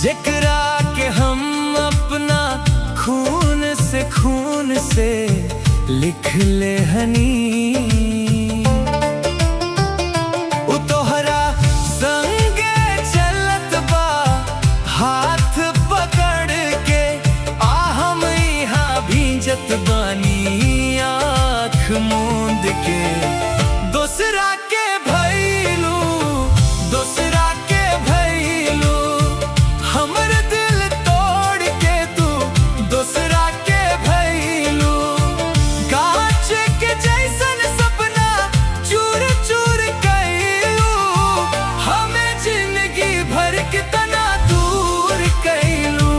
जेकरा के हम अपना खून से लिख ले हनी, उ तोहरा संगे चलत बा हाथ पकड़ के, आ हम यहाँ भींजत बानी आँख मूंद के। दूसरा के भइलू, दूसरा के भइलू, हमर दिल तोड़ के तू दूसरा के भइलू। कांच के जैसन सपना चूर चूर कइलू, हमें जिंदगी भर कितना दूर कइलू,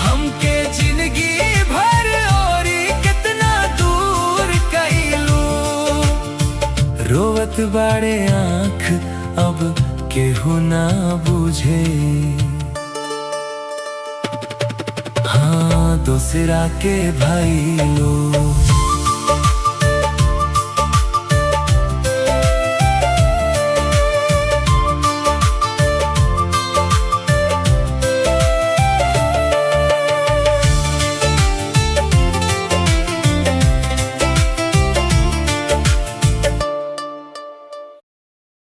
हमके जिंदगी भर और कितना दूर कइलू। रोवत बाड़े आँख अब केहू ना बुझे, हाँ दूसरा के भइलू।